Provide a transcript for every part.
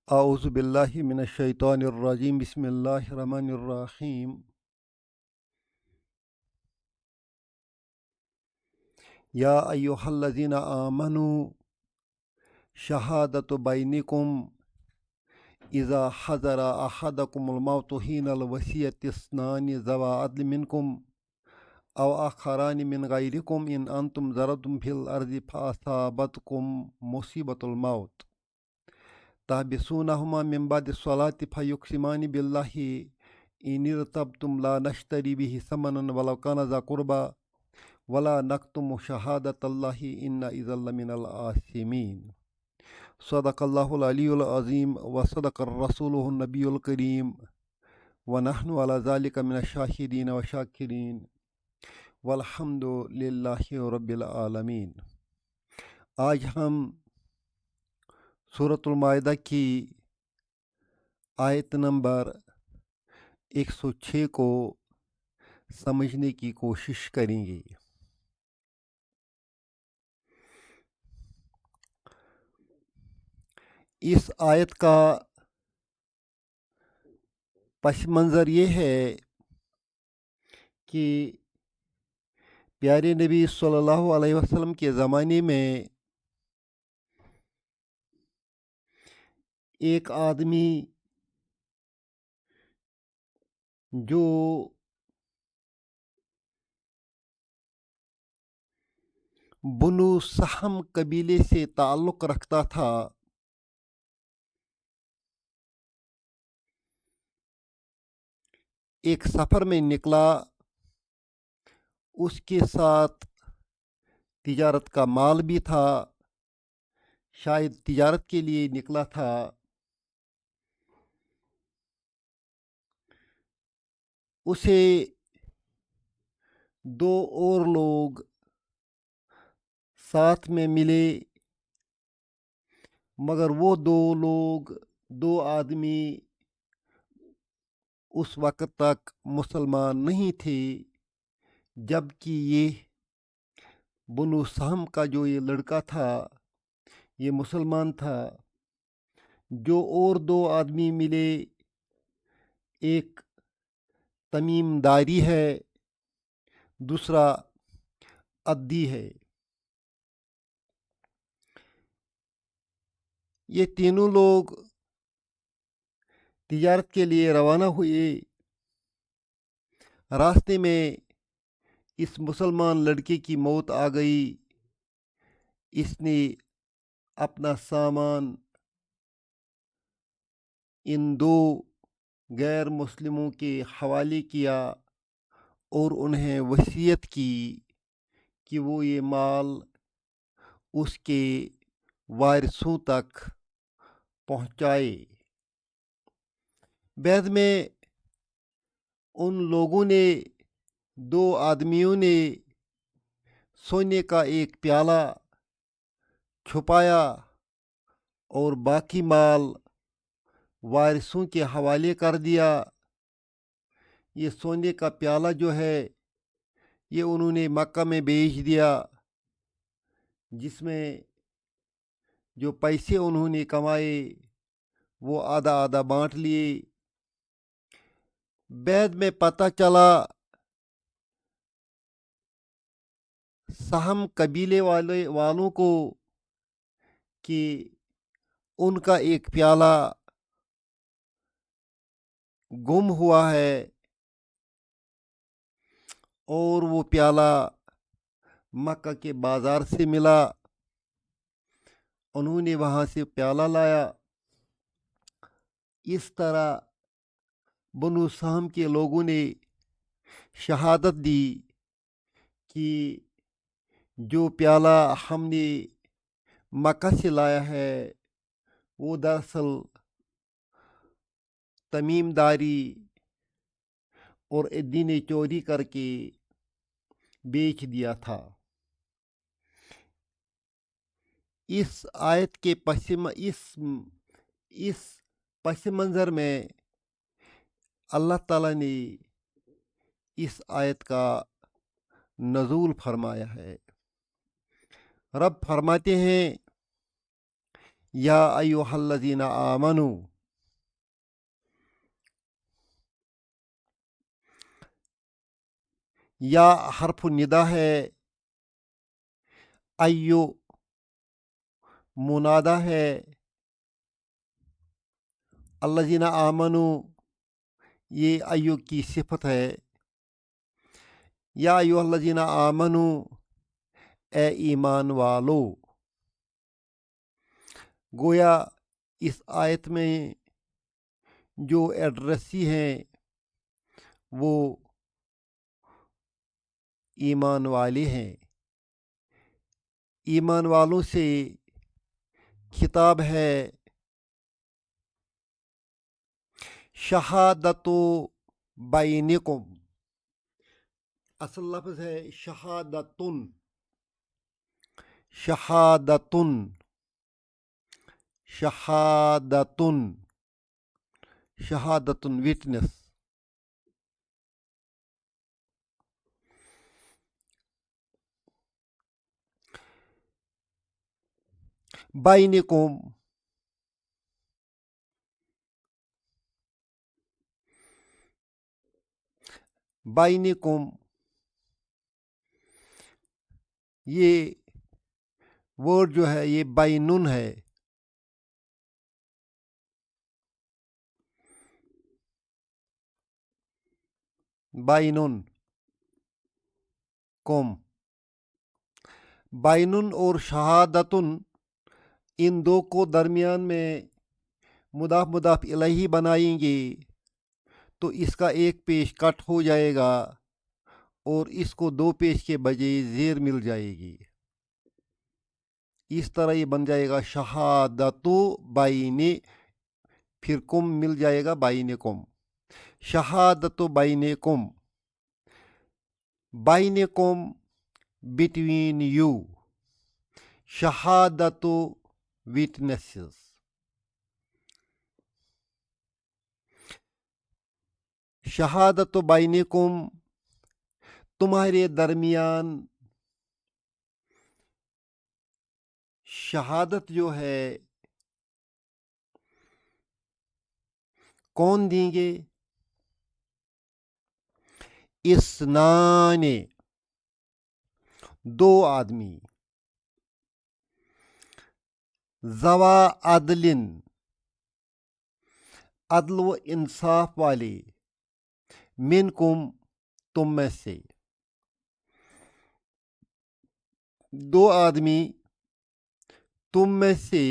اعوذ باللہ من الشیطان الرجیم بسم اللہ الرحمن الرحیم یا ایہا الذین آمنوا شہادۃ بینکم اذا حضر احدکم الموت حین الوصیۃ اثنان ذوی عدل منکم او آخران من غیرکم ان انتم ضربتم فی الارض فاصابتکم مصیبۃ الموت تحبسونہما من بعد الصلاۃ فیقسمان باللہ ان ارتبتم لا نشتری به ثمنا ولو کان ذا قربى ولا نکتم شہادۃ اللہ ان اذا لمن العاصمین صدق اللہ العلی العظیم وصدق الرسول النبی الکریم ونحن علی ذلک من الشاہدین والشاکرین والحمد للہ رب العالمین۔ آج ہم سورۃ المائدہ کی آیت نمبر 106 کو سمجھنے کی کوشش کریں گے۔ اس آیت کا پس منظر یہ ہے کہ پیارے نبی صلی اللہ علیہ وسلم کے زمانے میں ایک آدمی جو بنو سہم قبیلے سے تعلق رکھتا تھا، ایک سفر میں نکلا۔ اس کے ساتھ تجارت کا مال بھی تھا، شاید تجارت کے لیے نکلا تھا۔ اسے دو اور لوگ ساتھ میں ملے، مگر وہ دو آدمی اس وقت تک مسلمان نہیں تھے، جبکہ یہ بنو سہم کا جو یہ لڑکا تھا یہ مسلمان تھا۔ جو اور دو آدمی ملے، ایک تمیم داری ہے، دوسرا عدی ہے۔ یہ تینوں لوگ تجارت کے لیے روانہ ہوئے۔ راستے میں اس مسلمان لڑکے کی موت آ گئی۔ اس نے اپنا سامان ان دو غیر مسلموں کے حوالے کیا اور انہیں وصیت کی کہ وہ یہ مال اس کے وارثوں تک پہنچائے۔ بعد میں ان لوگوں نے، دو آدمیوں نے سونے کا ایک پیالہ چھپایا اور باقی مال وارثوں کے حوالے کر دیا۔ یہ سونے کا پیالہ جو ہے یہ انہوں نے مکہ میں بیچ دیا، جس میں جو پیسے انہوں نے کمائے وہ آدھا آدھا بانٹ لیے۔ بعد میں پتہ چلا سہم قبیلے والوں کو کہ ان کا ایک پیالہ گم ہوا ہے، اور وہ پیالہ مکہ کے بازار سے ملا۔ انہوں نے وہاں سے پیالہ لایا۔ اس طرح بنو سہم کے لوگوں نے شہادت دی کہ جو پیالہ ہم نے مکہ سے لایا ہے وہ دراصل تمیم داری اور عدی نے چوری کر کے بیچ دیا تھا۔ اس آیت کے اس پس منظر میں اللہ تعالیٰ نے اس آیت کا نزول فرمایا ہے۔ رب فرماتے ہیں یا ایھا الذین آمنوا، یا حرف ندا ہے، ایو منادا ہے، الذین آمنوا یہ ایو کی صفت ہے، یا ایھا الذین آمنوا اے ایمان والو۔ گویا اس آیت میں جو ایڈریسی ہیں وہ ایمان والے ہیں، ایمان والوں سے خطاب ہے۔ شہادت بینکم، اصل لفظ ہے شہادتن، شہادتن، شہادتن، شہادتن وٹنس۔ بینکم، بینکم یہ ورڈ جو ہے یہ بینن ہے، بینن کم، بینن اور شہادتن ان دو کو درمیان میں مضاف مضاف الیہ بنائیں گے تو اس کا ایک پیش کٹ ہو جائے گا اور اس کو دو پیش کے بجائے زیر مل جائے گی، اس طرح یہ بن جائے گا شہادت بین، پھر کم مل جائے گا بینکم، شہادت بینکم، بینکم بٹوین یو، شہادت وٹنسز، شہادت بینکم تمہارے درمیان، شہادت جو ہے کون دیں گے؟ اسنان، دو آدمی، ذوا عدل، عدل و انصاف والے، منکم تم میں سے، دو آدمی تم میں سے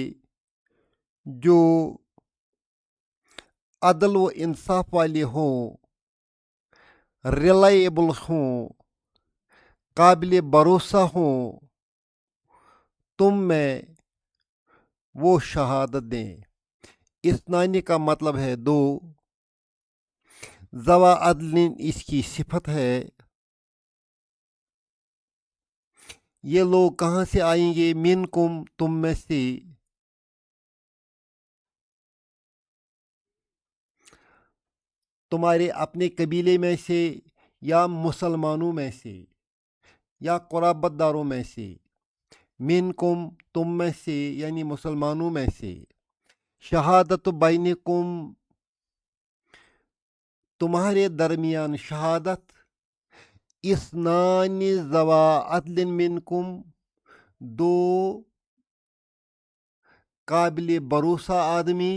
جو عدل و انصاف والے ہوں، ریلائیبل ہوں، قابل بھروسہ ہوں، تم میں وہ شہادت دیں۔ اسنان کا مطلب ہے دو، ذوا عدل اس کی صفت ہے۔ یہ لوگ کہاں سے آئیں گے؟ منکم تم میں سے، تمہارے اپنے قبیلے میں سے یا مسلمانوں میں سے یا قرابت داروں میں سے، منکم تم میں سے یعنی مسلمانوں میں سے، شہادت بینکم تمہارے درمیان شہادت، اسنان ذوا عدل منکم دو قابل بھروسہ آدمی،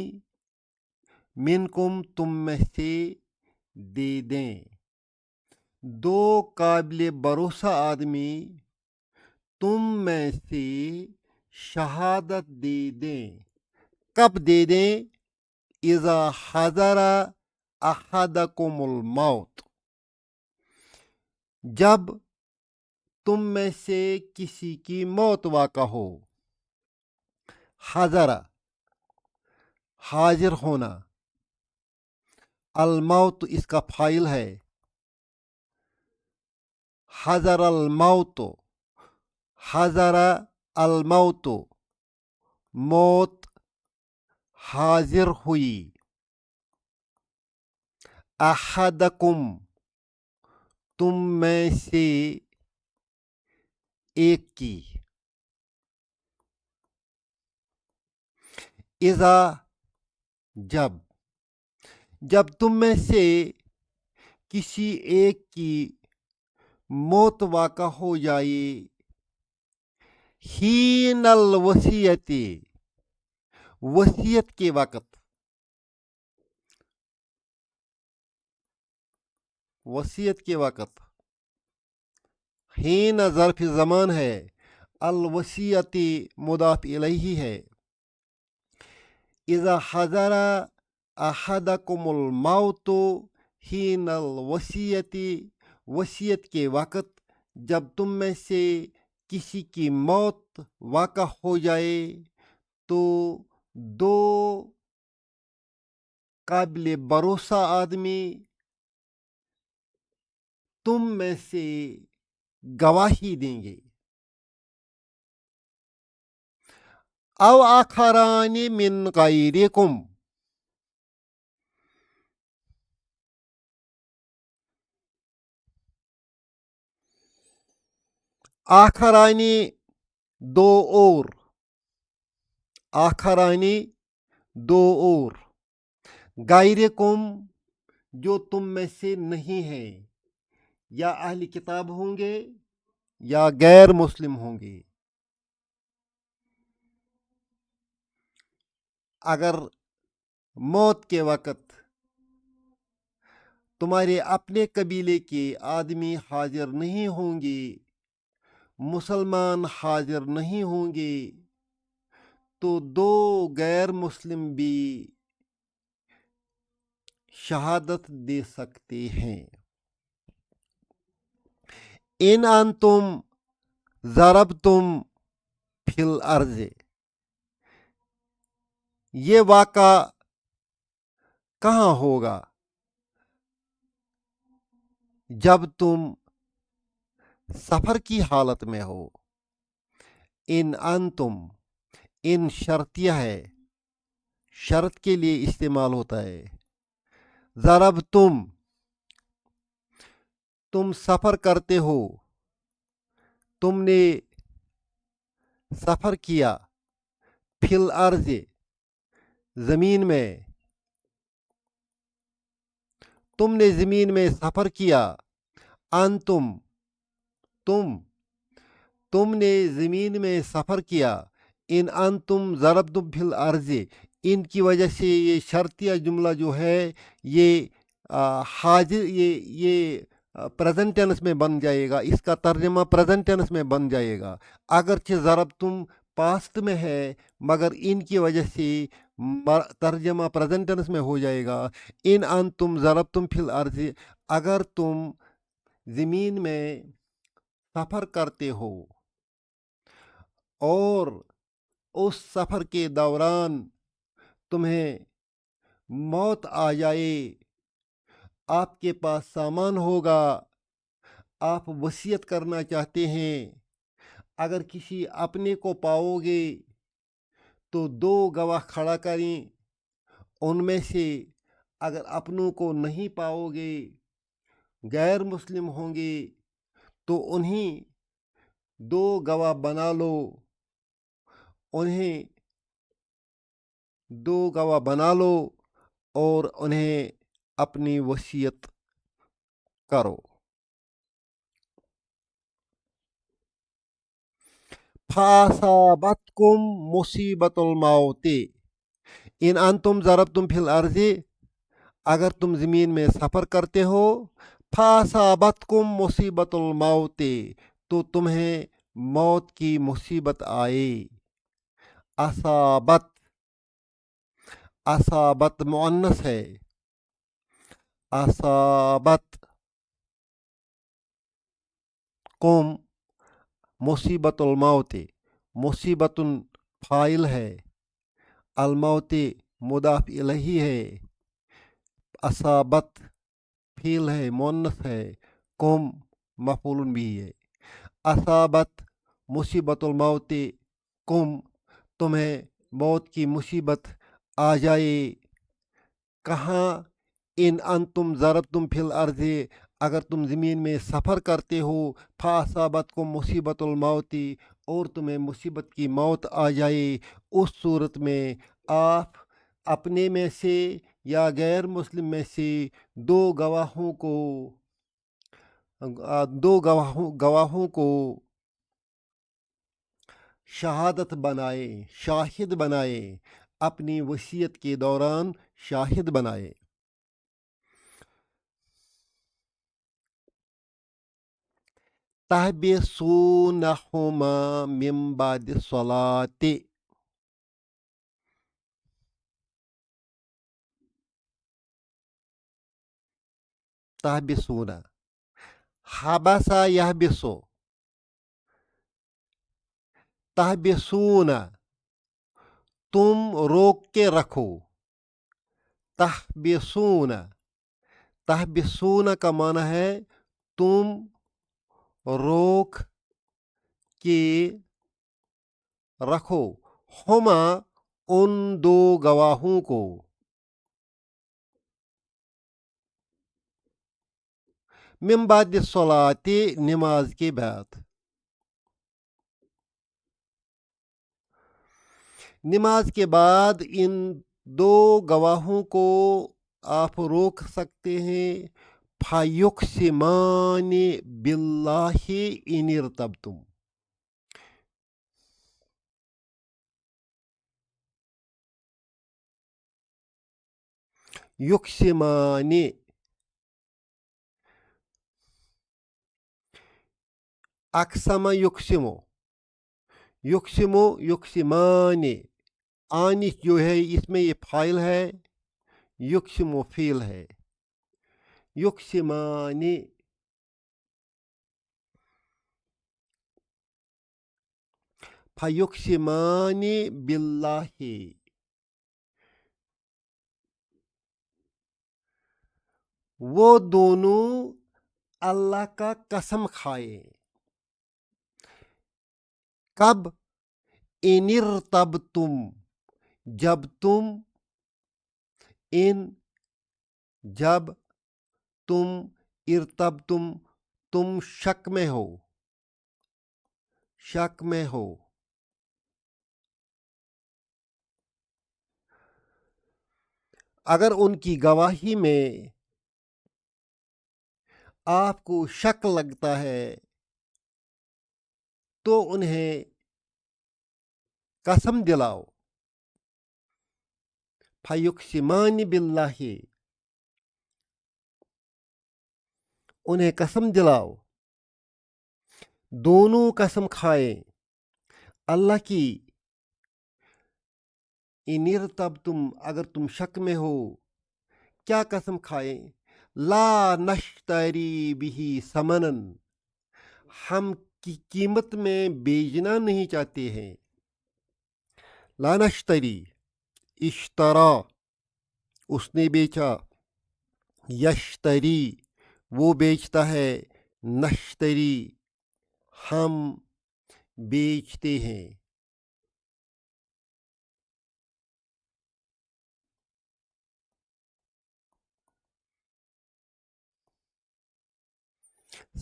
منکم تم میں سے دے دیں، دو قابل بھروسہ آدمی تم میں سے شہادت دے دیں۔ کب دے دیں؟ اذا حضر احدکم الموت، جب تم میں سے کسی کی موت واقع ہو۔ حضر حاضر ہونا، الموت اس کا فاعل ہے، حضر الموت، حضر الموت موت حاضر ہوئی، احدکم تم میں سے ایک کی، اذا جب تم میں سے کسی ایک کی موت واقع ہو جائے حین الوصیت وصیت کے وقت حین ظرف زمان ہے الوصیت مضاف الیہ ہے اذا حضر احدکم الموت حین الوصیت وصیت کے وقت جب تم میں سے کسی کی موت واقع ہو جائے تو دو قابل بھروسہ آدمی تم میں سے گواہی دیں گے او آخران من غیرکم آخرانی دو اور غیرکم جو تم میں سے نہیں ہیں یا اہل کتاب ہوں گے یا غیر مسلم ہوں گے اگر موت کے وقت تمہارے اپنے قبیلے کے آدمی حاضر نہیں ہوں گے مسلمان حاضر نہیں ہوں گے تو دو غیر مسلم بھی شہادت دے سکتے ہیں ان انتم ضربتم فی الارض یہ واقعہ کہاں ہوگا جب تم سفر کی حالت میں ہو ان انتم ان شرطیہ ہے شرط کے لیے استعمال ہوتا ہے ضربتم تم سفر کرتے ہو تم نے سفر کیا فی الارض زمین میں تم نے زمین میں سفر کیا انتم تم نے زمین میں سفر کیا ان انتم ضربتم فی الارض ان کی وجہ سے یہ شرطیہ جملہ جو ہے یہ حاضر یہ پریزنٹ ٹینس میں بن جائے گا اس کا ترجمہ پریزنٹ ٹینس میں بن جائے گا اگرچہ ضربتم پاسٹ میں ہے مگر ان کی وجہ سے ترجمہ پریزنٹ ٹینس میں ہو جائے گا ان انتم ضربتم فی الارض اگر تم زمین میں سفر کرتے ہو اور اس سفر کے دوران تمہیں موت آ جائے آپ کے پاس سامان ہوگا آپ وصیت کرنا چاہتے ہیں اگر کسی اپنے کو پاؤ گے تو دو گواہ کھڑا کریں ان میں سے اگر اپنوں کو نہیں پاؤ گے غیر مسلم ہوں گے تو انہیں دو گواہ بنا لو اور انہیں اپنی وصیت کرو فاصابتکم مصیبت الموت ان انتم ضربتم فی الارض اگر تم زمین میں سفر کرتے ہو فاصابتکم مصیبت الموت تو تمہیں موت کی مصیبت آئے اصابت مؤنث ہے اصابت قم مصیبت الموت مصیبت فاعل ہے الموت مضاف الیہ ہے اصابت فعل ہے مؤنث ہے قم مفعول بھی ہے اصابت مصیبت الموت قم تمہیں موت کی مصیبت آ جائے کہاں ان انتم ضربتم فی الارض اگر تم زمین میں سفر کرتے ہو فاصابتکم مصیبت الموت اور تمہیں مصیبت کی موت آ جائے اس صورت میں آپ اپنے میں سے یا غیر مسلم میں سے دو گواہوں کو شہادت بنائے، شاہد بنائے، اپنی وصیت کے دوران شاہد بنائے۔ تحبسونہما من بعد الصلاۃ، تحبسون، حبسا یحبسو، تحبسون تم روک کے رکھو، تحبسون، تحبسون کا معنی ہے تم روک کے رکھو، ہما ان دو گواہوں کو، من بعد الصلاۃ نماز کے بعد، نماز کے بعد ان دو گواہوں کو آپ روک سکتے ہیں۔ فَيُقْسِمَانِ بِاللَّهِ إِنِ ارْتَبْتُمْ، یقسمان، اقسم یقسمو، یقسمو یقسمان، آنچ جو ہے اس میں یہ فاعل ہے، یقسمو فعل ہے، یقسمان، فَيُقْسِمَانِ بِاللَّهِ، وہ دونوں اللہ کا قسم کھائے، کب؟ ان ارتبتم، جب تم، جب تم، ارتبتم تم شک میں ہو، شک میں ہو، اگر ان کی گواہی میں آپ کو شک لگتا ہے تو انہیں قسم دلاؤ، فَيُقْسِمَانِ بِاللَّهِ، انہیں قسم دلاؤ، دونوں قسم کھائیں اللہ کی، ان ارتبتم اگر تم شک میں ہو، کیا قسم کھائیں؟ لا نشتری بہ ثمنا، ہم کی قیمت میں بیچنا نہیں چاہتے ہیں، لا نشتری، اشترا اس نے بیچا، یشتری وہ بیچتا ہے، نشتری ہم بیچتے ہیں،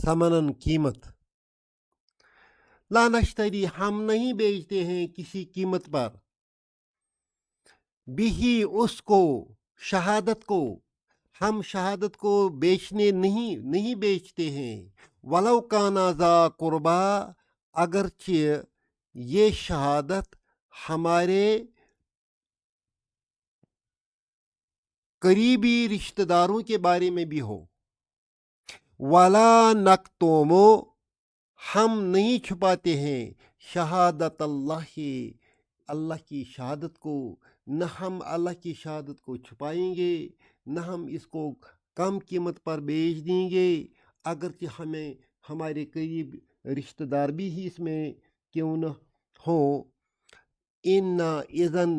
ثمنن قیمت، لا نشتری ہم نہیں بیچتے ہیں کسی قیمت پر، بھی اس کو، شہادت کو، ہم شہادت کو بیچنے نہیں بیچتے ہیں، ولو کان ذا قربا، اگرچہ یہ شہادت ہمارے قریبی رشتہ داروں کے بارے میں بھی ہو، ولا نکتومو ہم نہیں چھپاتے ہیں، شہادت اللہ، اللہ کی شہادت کو، نہ ہم اللہ کی شہادت کو چھپائیں گے، نہ ہم اس کو کم قیمت پر بیچ دیں گے، اگرچہ ہمیں ہمارے قریب رشتہ دار بھی ہی اس میں کیوں نہ ہوں، انا اذن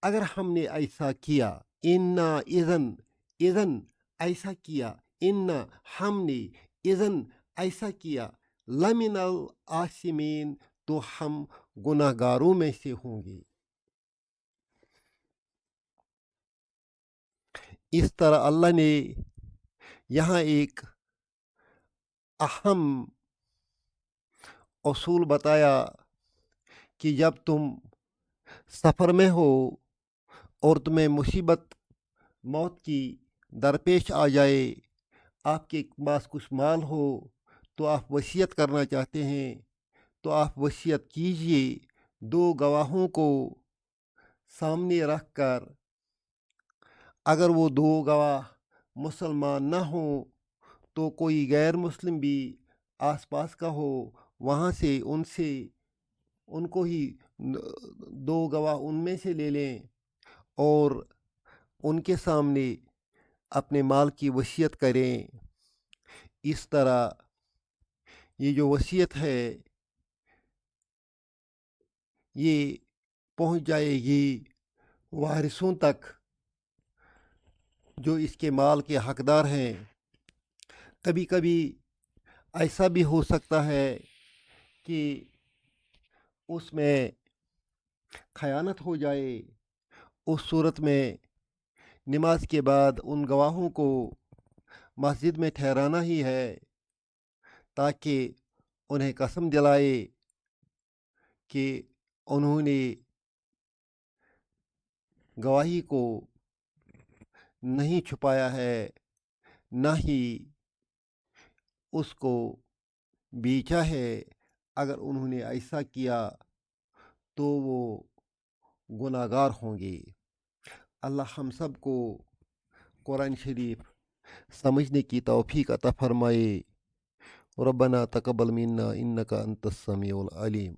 اگر ہم نے ایسا کیا، انا اذن ایسا کیا، انا ہم نے اذن ایسا کیا، لمن العاصمین تو ہم گناہ گاروں میں سے ہوں گے۔ اس طرح اللہ نے یہاں ایک اہم اصول بتایا کہ جب تم سفر میں ہو اور تمہیں مصیبت موت کی درپیش آ جائے، آپ کے پاس کچھ مال ہو تو آپ وصیت کرنا چاہتے ہیں تو آپ وصیت کیجئے، دو گواہوں کو سامنے رکھ کر۔ اگر وہ دو گواہ مسلمان نہ ہوں تو کوئی غیر مسلم بھی آس پاس کا ہو، وہاں سے ان کو ہی دو گواہ ان میں سے لے لیں اور ان کے سامنے اپنے مال کی وصیت کریں۔ اس طرح یہ جو وصیت ہے یہ پہنچ جائے گی وارثوں تک جو اس کے مال کے حقدار ہیں۔ کبھی کبھی ایسا بھی ہو سکتا ہے کہ اس میں خیانت ہو جائے، اس صورت میں نماز کے بعد ان گواہوں کو مسجد میں ٹھہرانا ہی ہے تاکہ انہیں قسم دلائے کہ انہوں نے گواہی کو نہیں چھپایا ہے، نہ ہی اس کو بیچا ہے۔ اگر انہوں نے ایسا کیا تو وہ گناہ گار ہوں گے۔ اللہ ہم سب کو قرآن شریف سمجھنے کی توفیق عطا فرمائے۔ ربنا تقبل منا انک انت السمیع العلیم۔